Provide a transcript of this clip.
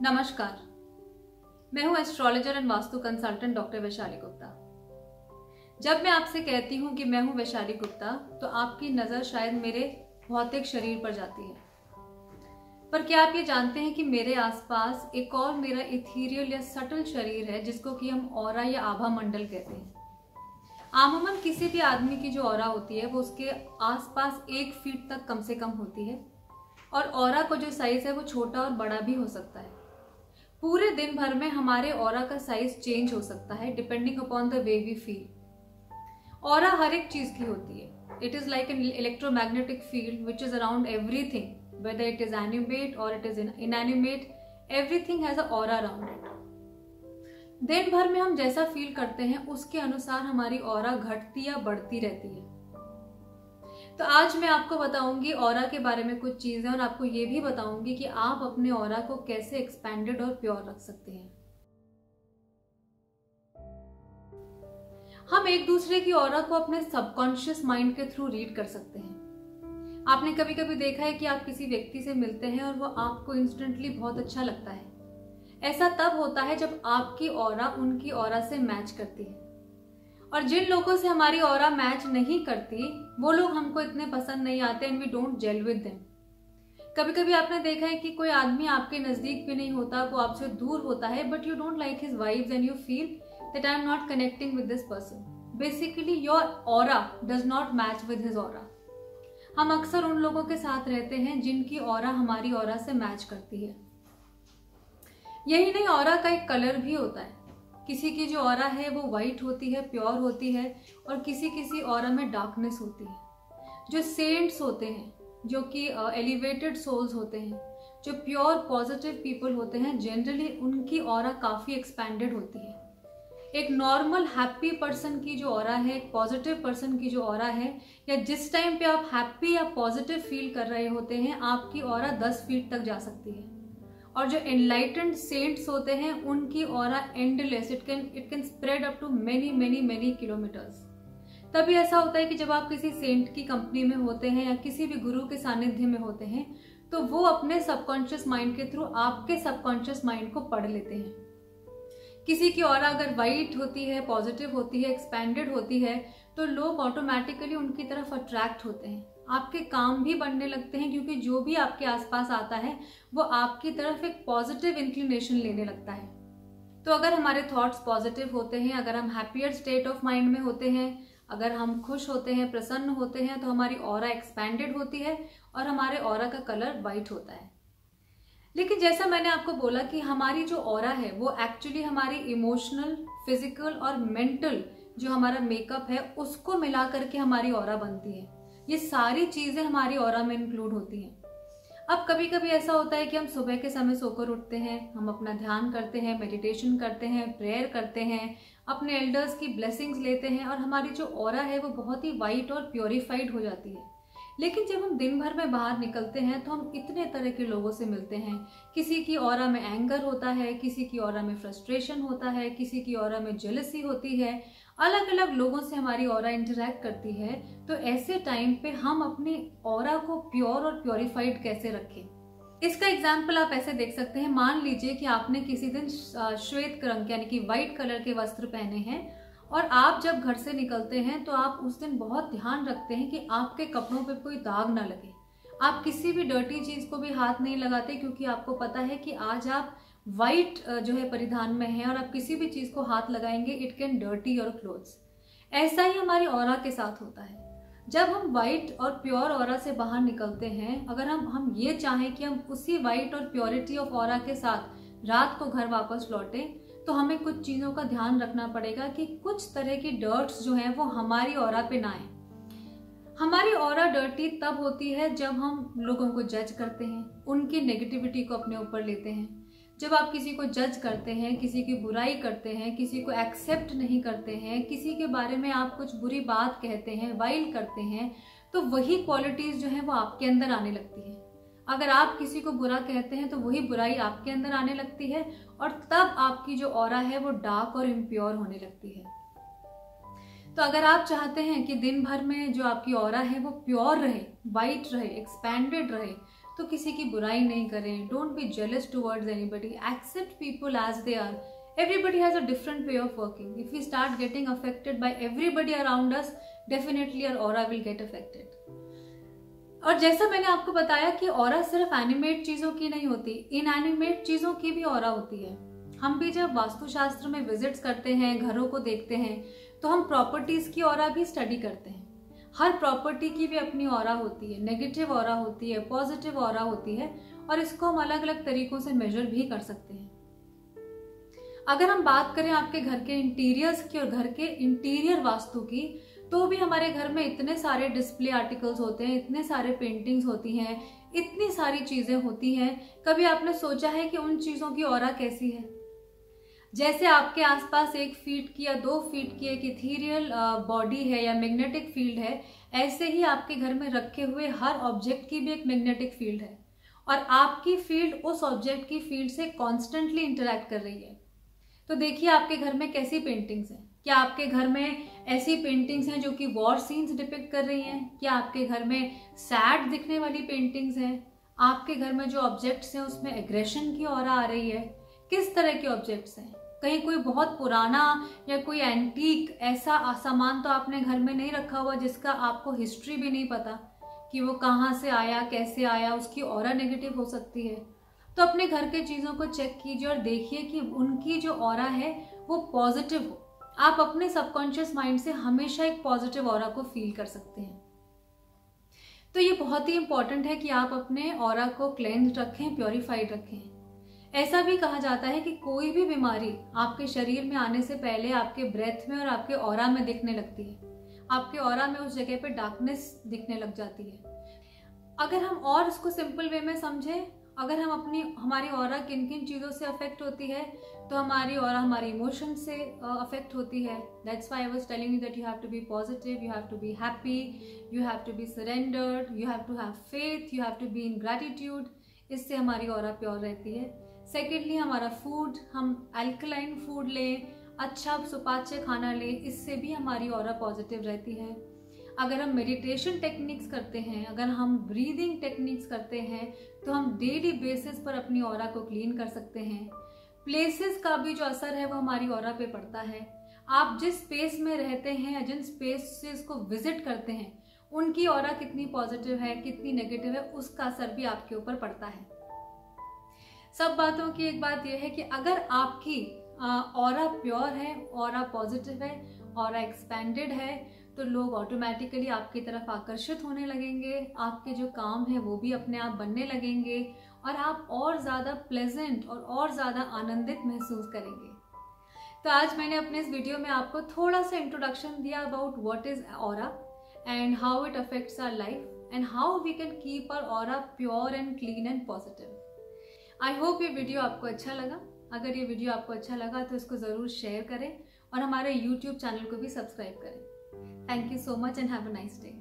नमस्कार, मैं हूं astrologer and vastu consultant doctor Vaishali Gupta. जब मैं आपसे कहती हूं कि मैं हूं वैशाली गुप्ता, तो आपकी नजर शायद मेरे भौतिक शरीर पर जाती है। पर क्या आप ये जानते हैं कि मेरे आसपास एक और मेरा इथीरियल या सटल शरीर है, जिसको कि हम ऑरा या आभा मंडल कहते हैं। आमूमन किसी भी आदमी की जो ऑरा होती है वो उसके आसपास 1 फीट तक कम से कम होती है, और ऑरा को जो साइज है वो छोटा और बड़ा भी हो सकता है। पूरे दिन भर में हमारे ऑरा का साइज चेंज हो सकता है depending upon the way we feel. Aura हर एक चीज की होती है। It is like an electromagnetic field which is around everything, whether it is animate or it is inanimate, everything has a aura around it. दिन भर में हम जैसा फील करते हैं उसके अनुसार हमारी ऑरा घटती या बढ़ती रहती है। तो आज मैं आपको बताऊंगी ऑरा के बारे में कुछ चीजें, और आपको ये भी बताऊंगी कि आप अपने ऑरा को कैसे एक्सपैंडेड और प्योर रख सकते हैं। हम एक दूसरे की ऑरा को अपने सबकॉन्शियस माइंड के थ्रू रीड कर सकते हैं। आपने कभी कभी देखा है कि आप किसी व्यक्ति से मिलते हैं और वो आपको इंस्टेंटली बहुत अच्छा लगता है। ऐसा तब होता है जब आपकी ऑरा उनकी ऑरा से मैच करती है। और जिन लोगों से हमारी ऑरा मैच नहीं करती, वो लोग हमको इतने पसंद नहीं आते and we don't gel with them. कभी कभी आपने देखा है कि कोई आदमी आपके नजदीक भी नहीं होता, वो आपसे दूर होता है, but you don't like his vibes and you feel that I am not connecting with this person. Basically your aura does not match with his aura. हम अक्सर उन लोगों के साथ रहते हैं जिनकी ऑरा हमारी ऑरा से मैच करती है। यही नहीं, ऑरा का एक कलर भी होता है। किसी की जो ऑरा है वो व्हाइट होती है, प्योर होती है, और किसी ऑरा में डार्कनेस होती है। जो सेंट्स होते हैं, जो कि एलिवेटेड सोल्स होते हैं, जो प्योर पॉजिटिव पीपल होते हैं, जनरली उनकी ऑरा काफी एक्सपैंडेड होती है। एक नॉर्मल हैप्पी पर्सन की जो ऑरा है, एक पॉजिटिव पर्सन की जो ऑरा है, या जिस टाइम पे आप हैप्पी या पॉजिटिव फील कर रहे होते हैं, आपकी ऑरा 10 फीट तक जा सकती है। और जो एनलाइटेंड सेंट्स होते हैं उनकी aura endless, it can spread up to many kilometres. तभी ऐसा होता है कि जब आप किसी सेंट की कंपनी में होते हैं या किसी भी गुरु के सानिध्य में होते हैं, तो वो अपने सबकॉन्शियस माइंड के थ्रू आपके सबकॉन्शियस माइंड को पढ़ लेते हैं। किसी की ऑरा अगर वाइट होती है, पॉजिटिव होती है, एक्सपैंडेड होती है, तो लोग ऑटोमेटिकली उनकी तरफ अट्रैक्ट होते हैं। आपके काम भी बढ़ने लगते हैं, क्योंकि जो भी आपके आसपास आता है वो आपकी तरफ एक पॉजिटिव इंक्लिनेशन लेने लगता है। तो अगर हमारे थॉट्स पॉजिटिव होते हैं, अगर हम हैप्पियर स्टेट ऑफ माइंड में होते हैं, अगर हम खुश होते हैं, प्रसन्न होते हैं, तो हमारी ऑरा एक्सपैंडेड होती है और हमारे ऑरा का कलर व्हाइट होता है। लेकिन जैसा मैंने आपको बोला कि हमारी जो ऑरा है वो एक्चुअली हमारी इमोशनल, फिजिकल और मेंटल जो हमारा मेकअप है उसको मिला करके हमारी ऑरा बनती है। ये सारी चीजें हमारी ऑरा में इंक्लूड होती हैं। अब कभी कभी ऐसा होता है कि हम सुबह के समय सोकर उठते हैं, हम अपना ध्यान करते हैं, मेडिटेशन करते हैं, प्रेयर करते हैं, अपने एल्डर्स की ब्लेसिंग्स लेते हैं, और हमारी जो ऑरा है वो बहुत ही वाइट और प्योरीफाइड हो जाती है। लेकिन जब हम दिन भर में बाहर निकलते हैं तो हम इतने तरह के लोगों से मिलते हैं। किसी की ऑरा में एंगर होता है, किसी की ऑरा में फ्रस्ट्रेशन होता है, किसी की ऑरा में जेलसी होती है। अलग अलग लोगों से हमारी ऑरा इंटरैक्ट करती है। तो ऐसे टाइम पे हम अपनी ऑरा को प्योर और प्योरीफाइड कैसे रखें, इसका एग्जाम्पल आप ऐसे देख सकते हैं। मान लीजिए कि आपने किसी दिन श्वेत रंग यानी कि व्हाइट कलर के वस्त्र पहने हैं, और आप जब घर से निकलते हैं तो आप उस दिन बहुत ध्यान रखते हैं कि आपके कपड़ों पे कोई दाग ना लगे। आप किसी भी डर्टी चीज को भी हाथ नहीं लगाते, क्योंकि आपको पता है कि आज आप व्हाइट जो है परिधान में है, और आप किसी भी चीज को हाथ लगाएंगे it can dirty your clothes. ऐसा ही हमारी ऑरा के साथ होता है। जब हम व्हाइट और प्योर ऑरा से बाहर निकलते हैं, अगर हम ये चाहें कि हम उसी व्हाइट और प्योरिटी ऑफ ऑरा के साथ रात को घर वापस लौटें, तो हमें कुछ चीजों का ध्यान रखना पड़ेगा कि कुछ तरह की डर्ट्स जो हैं वो हमारी ऑरा पे ना आए। हमारी ऑरा डर्टी तब होती है जब हम लोगों को जज करते हैं, उनकी नेगेटिविटी को अपने ऊपर लेते हैं। जब आप किसी को जज करते हैं, किसी की बुराई करते हैं, किसी को एक्सेप्ट नहीं करते हैं, किसी के बारे में आप कुछ बुरी बात कहते हैं, वाइल करते हैं, तो वही क्वालिटीज जो है वो आपके अंदर आने लगती है। अगर आप किसी को बुरा कहते हैं तो वही बुराई आपके अंदर आने लगती है, और तब आपकी जो ऑरा है वो डार्क और इम्प्योर होने लगती है। तो अगर आप चाहते हैं कि दिन भर में जो आपकी ऑरा है वो प्योर रहे, वाइट रहे, एक्सपैंडेड रहे, तो किसी की बुराई नहीं करें. Don't be jealous towards anybody. Accept people as they are. Everybody has a different way of working. If we start getting affected by everybody around us, definitely our aura will get affected. और जैसा मैंने आपको बताया कि aura सिर्फ animate चीजों की नहीं होती, इनएनिमेट चीजों की भी ऑरा होती है. हम भी जब वास्तुशास्त्र में विजिट्स करते हैं, घरों को देखते हैं, तो हम प्रॉपर्टीज की ऑरा भी स्टडी करते हैं. हर प्रॉपर्टी की भी अपनी ऑरा होती है. नेगेटिव ऑरा होती है, पॉजिटिव ऑरा होती है, और इसको हम अलग अलग तरीकों से मेजर भी कर सकते हैं. अगर हम बात करें आपके घर के इंटीरियर्स की और घर के इंटीरियर वास्तु की, तो भी हमारे घर में इतने सारे डिस्प्ले आर्टिकल्स होते हैं, इतने सारे पेंटिंग्स होती हैं, इतनी सारी चीजें होती हैं. कभी आपने सोचा है कि उन चीजों की ऑरा कैसी है? जैसे आपके आसपास 1 फीट की या 2 फीट की एक इथीरियल बॉडी है या मैग्नेटिक फील्ड है, ऐसे ही आपके घर में रखे हुए हर ऑब्जेक्ट की भी एक मैग्नेटिक फील्ड है, और आपकी फील्ड उस ऑब्जेक्ट की फील्ड से कॉन्स्टेंटली इंटरेक्ट कर रही है. तो देखिए आपके घर में कैसी पेंटिंग्स हैं. क्या आपके घर में ऐसी पेंटिंग्स हैं जो कि वॉर सीन्स डिपिक्ट कर रही हैं? क्या आपके घर में सैड दिखने वाली पेंटिंग्स हैं? आपके घर में जो ऑब्जेक्ट्स हैं उसमें एग्रेशन की ऑरा आ रही है? किस तरह के ऑब्जेक्ट्स हैं? कहीं कोई बहुत पुराना या कोई एंटीक ऐसा सामान तो आपने घर में नहीं रखा हुआ जिसका आपको हिस्ट्री भी नहीं पता कि वो कहाँ से आया, कैसे आया, उसकी ऑरा नेगेटिव हो सकती है. तो अपने घर के चीजों को चेक कीजिए और देखिए कि उनकी जो ऑरा है वो पॉजिटिव हो. आप अपने सबकॉन्शियस माइंड से हमेशा एक पॉजिटिव ऑरा को फील कर सकते हैं. तो ये बहुत ही इंपॉर्टेंट है कि आप अपने ऑरा को क्लेंज्ड रखें, प्योरीफाइड रखें. ऐसा भी कहा जाता है कि कोई भी बीमारी आपके शरीर में आने से पहले आपके ब्रेथ में और आपके ऑरा में दिखने लगती है. आपके ऑरा में उस जगह पे डार्कनेस दिखने लग जाती है. अगर हम और इसको सिंपल वे में समझें, अगर हम हमारी ऑरा किन किन चीज़ों से अफेक्ट होती है, तो हमारी ऑरा हमारी इमोशन से अफेक्ट होती है. That's why I was telling you that you have to be positive, you have to be happy, you have to be surrendered, you have to have faith, you have to be in gratitude. इससे हमारी aura pure रहती है. Secondly हमारा food, हम alkaline food लें, अच्छा सुपाच्य खाना लें, इससे भी हमारी ऑरा पॉजिटिव रहती है. अगर हम मेडिटेशन टेक्निक्स करते हैं, अगर हम ब्रीदिंग टेक्निक्स करते हैं, तो हम डेली बेसिस पर अपनी ऑरा को क्लीन कर सकते हैं. प्लेसेस का भी जो असर है वो हमारी ऑरा पे पड़ता है. आप जिस स्पेस में रहते हैं या जिन स्पेसेस को विजिट करते हैं, उनकी ऑरा कितनी पॉजिटिव है, कितनी नेगेटिव है, उसका असर भी आपके ऊपर पड़ता है. सब बातों की एक बात यह है कि अगर आपकी ऑरा प्योर है, ऑरा पॉजिटिव है, ऑरा एक्सपैंडेड है, तो लोग ऑटोमेटिकली आपकी तरफ आकर्षित होने लगेंगे. आपके जो काम है वो भी अपने आप बनने लगेंगे और आप और ज़्यादा प्लेजेंट और ज़्यादा आनंदित महसूस करेंगे. तो आज मैंने अपने इस वीडियो में आपको थोड़ा सा इंट्रोडक्शन दिया about what is aura and how it affects our life and how we can keep our aura pure and clean and positive. I hope ये वीडियो आपको अच्छा लगा. अगर ये वीडियो आपको अच्छा लगा तो इसको ज़रूर शेयर करें और हमारे YouTube चैनल को भी सब्सक्राइब करें. Thank you so much and have a nice day.